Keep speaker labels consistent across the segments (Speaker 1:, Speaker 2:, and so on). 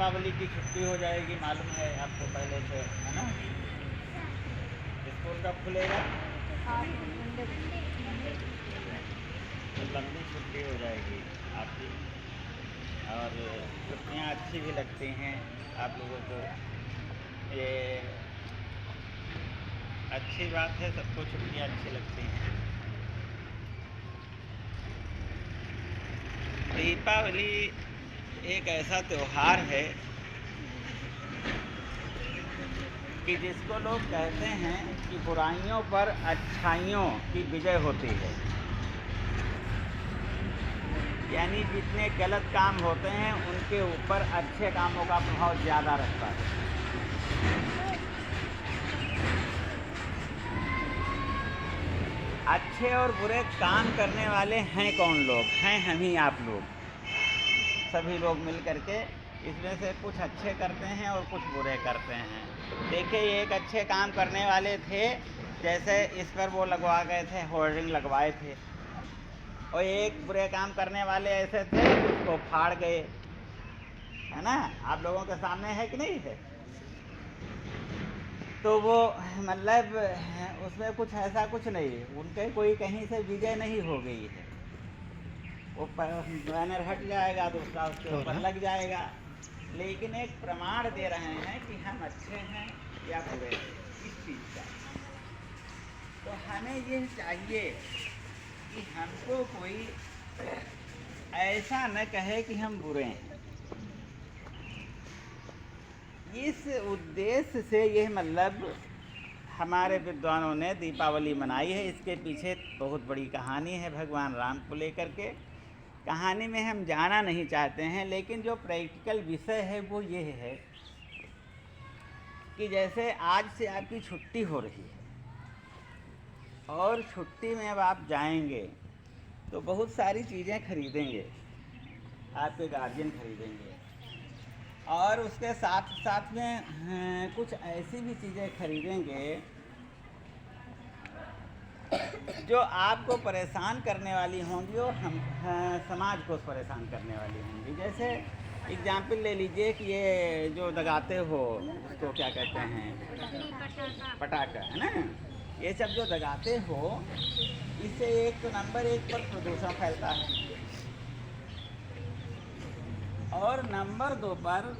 Speaker 1: दीपावली की छुट्टी हो जाएगी, मालूम है आपको पहले से, है ना। स्कूल कब खुलेगा? तो लंबी छुट्टी हो जाएगी आपकी, और छुट्टियाँ अच्छी भी लगती हैं आप लोगों को। ये अच्छी बात है, सबको छुट्टियाँ अच्छी लगती हैं। दीपावली एक ऐसा त्यौहार है कि जिसको लोग कहते हैं कि बुराइयों पर अच्छाइयों की विजय होती है। यानी जितने गलत काम होते हैं उनके ऊपर अच्छे कामों का प्रभाव ज़्यादा रहता है। अच्छे और बुरे काम करने वाले हैं कौन लोग? हैं हम ही, आप लोग, सभी लोग मिल करके इसमें से कुछ अच्छे करते हैं और कुछ बुरे करते हैं। देखिए, ये एक अच्छे काम करने वाले थे, जैसे इस पर वो लगवा गए थे, होर्डिंग लगवाए थे, और एक बुरे काम करने वाले ऐसे थे उसको फाड़ गए, है ना। आप लोगों के सामने है कि नहीं है? तो वो मतलब उसमें कुछ ऐसा कुछ नहीं है, उनके कोई कहीं से विजय नहीं हो गई है। वो बैनर हट जाएगा, दूसरा उसके ऊपर लग जाएगा, लेकिन एक प्रमाण दे रहे हैं कि हम अच्छे हैं या बुरे हैं, इस चीज़ का। तो हमें ये चाहिए कि हमको कोई ऐसा न कहे कि हम बुरे हैं। इस उद्देश्य से ये मतलब हमारे विद्वानों ने दीपावली मनाई है। इसके पीछे बहुत बड़ी कहानी है भगवान राम को लेकर के। कहानी में हम जाना नहीं चाहते हैं, लेकिन जो प्रैक्टिकल विषय है वो ये है कि जैसे आज से आपकी छुट्टी हो रही है, और छुट्टी में अब आप जाएंगे तो बहुत सारी चीज़ें खरीदेंगे, आपके गार्जियन खरीदेंगे, और उसके साथ साथ में कुछ ऐसी भी चीज़ें खरीदेंगे जो आपको परेशान करने वाली होंगी और हम समाज को परेशान करने वाली होंगी। जैसे एग्जाम्पल ले लीजिए कि ये जो दगाते हो उसको क्या कहते हैं, पटाखा, है ना। ये सब जो दगाते हो, इससे एक तो नंबर एक पर प्रदूषण फैलता है, और नंबर दो पर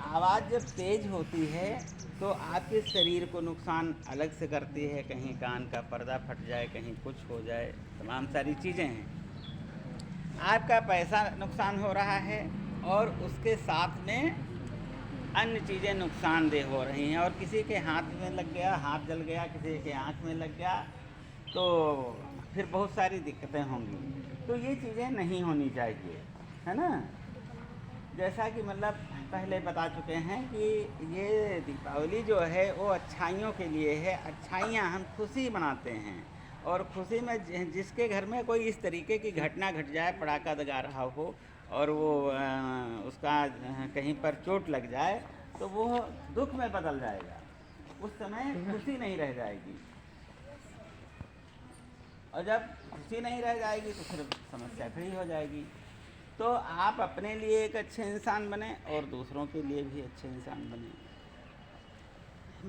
Speaker 1: आवाज़ जब तेज़ होती है तो आपके शरीर को नुकसान अलग से करती है। कहीं कान का पर्दा फट जाए, कहीं कुछ हो जाए, तमाम सारी चीज़ें हैं। आपका पैसा नुकसान हो रहा है, और उसके साथ में अन्य चीज़ें नुकसानदेह हो रही हैं। और किसी के हाथ में लग गया, हाथ जल गया, किसी के आँख में लग गया, तो फिर बहुत सारी दिक्कतें होंगी। तो ये चीज़ें नहीं होनी चाहिए, है ना। जैसा कि मतलब पहले बता चुके हैं कि ये दीपावली जो है वो अच्छाइयों के लिए है। अच्छाइयाँ हम खुशी मनाते हैं, और खुशी में जिसके घर में कोई इस तरीके की घटना घट जाए, पटाखा दगा रहा हो और वो उसका कहीं पर चोट लग जाए, तो वो दुख में बदल जाएगा, उस समय खुशी नहीं रह जाएगी। और जब खुशी नहीं रह जाएगी तो फिर समस्या खड़ी हो जाएगी। तो आप अपने लिए एक अच्छे इंसान बने और दूसरों के लिए भी अच्छे इंसान बने।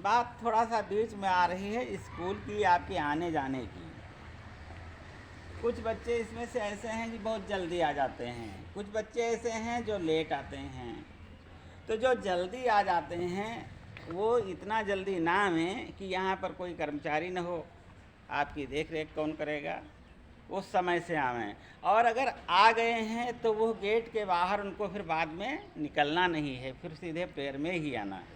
Speaker 1: बात थोड़ा सा बीच में आ रही है स्कूल की, आपके आने जाने की। कुछ बच्चे इसमें से ऐसे हैं जो बहुत जल्दी आ जाते हैं, कुछ बच्चे ऐसे हैं जो लेट आते हैं। तो जो जल्दी आ जाते हैं वो इतना जल्दी ना आवें कि यहाँ पर कोई कर्मचारी न हो, आपकी देख रेख कौन करेगा, वो समय से आवें। और अगर आ गए हैं तो वो गेट के बाहर उनको फिर बाद में निकलना नहीं है, फिर सीधे प्रेयर में ही आना है।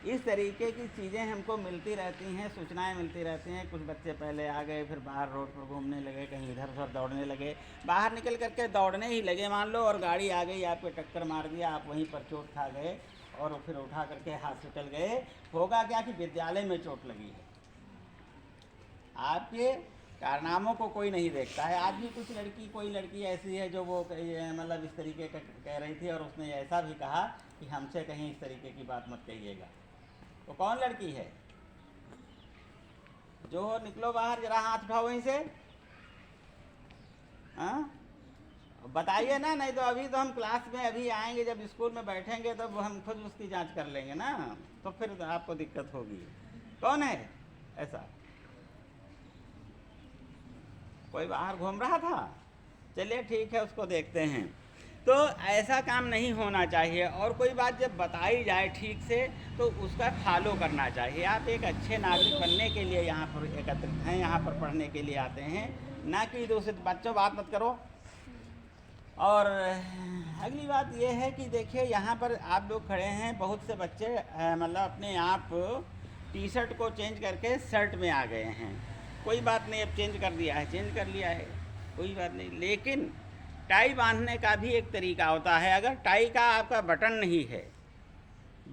Speaker 1: इस तरीके की चीज़ें हमको मिलती रहती हैं, सूचनाएं मिलती रहती हैं। कुछ बच्चे पहले आ गए, फिर बाहर रोड पर घूमने लगे, कहीं इधर उधर दौड़ने लगे, बाहर निकल करके दौड़ने ही लगे मान लो, और गाड़ी आ गई, आपको टक्कर मार दिया, आप वहीं पर चोट खा गए और फिर उठा करके हॉस्पिटल गए। होगा क्या कि विद्यालय में चोट लगी है। आपके कारनामों को कोई नहीं देखता है। आज भी कुछ कोई लड़की ऐसी है जो वो मतलब इस तरीके का कह रही थी, और उसने ऐसा भी कहा कि हमसे कहीं इस तरीके की बात मत कहिएगा। वो कौन लड़की है? जो निकलो बाहर, जरा हाथ उठाओ वहीं से। हाँ, बताइए ना, नहीं तो अभी तो हम क्लास में अभी आएंगे, जब स्कूल में बैठेंगे तब हम खुद उसकी जांच कर लेंगे ना, तो फिर आपको दिक्कत होगी। कौन है ऐसा? कोई बाहर घूम रहा था? चलिए ठीक है, उसको देखते हैं। तो ऐसा काम नहीं होना चाहिए, और कोई बात जब बताई जाए ठीक से तो उसका फॉलो करना चाहिए। आप एक अच्छे नागरिक बनने के लिए यहाँ पर एकत्रित हैं, यहाँ पर पढ़ने के लिए आते हैं, ना कि दूसरे बच्चों बात मत करो। और अगली बात यह है कि देखिए यहाँ पर आप लोग खड़े हैं, बहुत से बच्चे मतलब अपने आप टी शर्ट को चेंज करके शर्ट में आ गए हैं। कोई बात नहीं, अब चेंज कर दिया है, चेंज कर लिया है, कोई बात नहीं। लेकिन टाई बांधने का भी एक तरीका होता है। अगर टाई का आपका बटन नहीं है,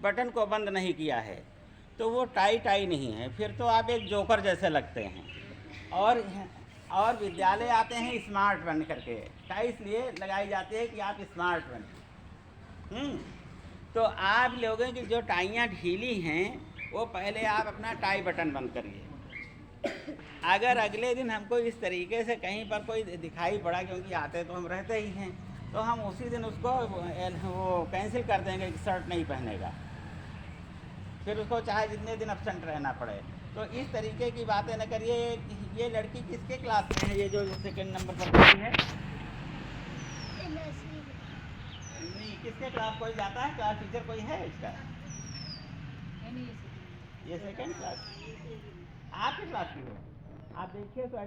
Speaker 1: बटन को बंद नहीं किया है, तो वो टाई नहीं है, फिर तो आप एक जोकर जैसे लगते हैं। और विद्यालय आते हैं स्मार्ट बन करके, टाई इसलिए लगाई जाती है कि आप स्मार्ट बने। तो आप लोगों की जो टाइयाँ ढीली हैं, वो पहले आप अपना टाई बटन बंद करिए। अगर अगले दिन हमको इस तरीके से कहीं पर कोई दिखाई पड़ा, क्योंकि आते तो हम रहते ही हैं, तो हम उसी दिन उसको वो कैंसिल कर देंगे कि शर्ट नहीं पहनेगा, फिर उसको चाहे जितने दिन एब्सेंट रहना पड़े। तो इस तरीके की बातें न करिए। ये लड़की किसके क्लास में है, ये जो सेकंड नंबर पर खड़ी है? नहीं, किसके क्लास? कोई जाता है क्लास टीचर कोई है इसका? ये सेकंड क्लास। आपकी क्लास की हो? आप देखिए तो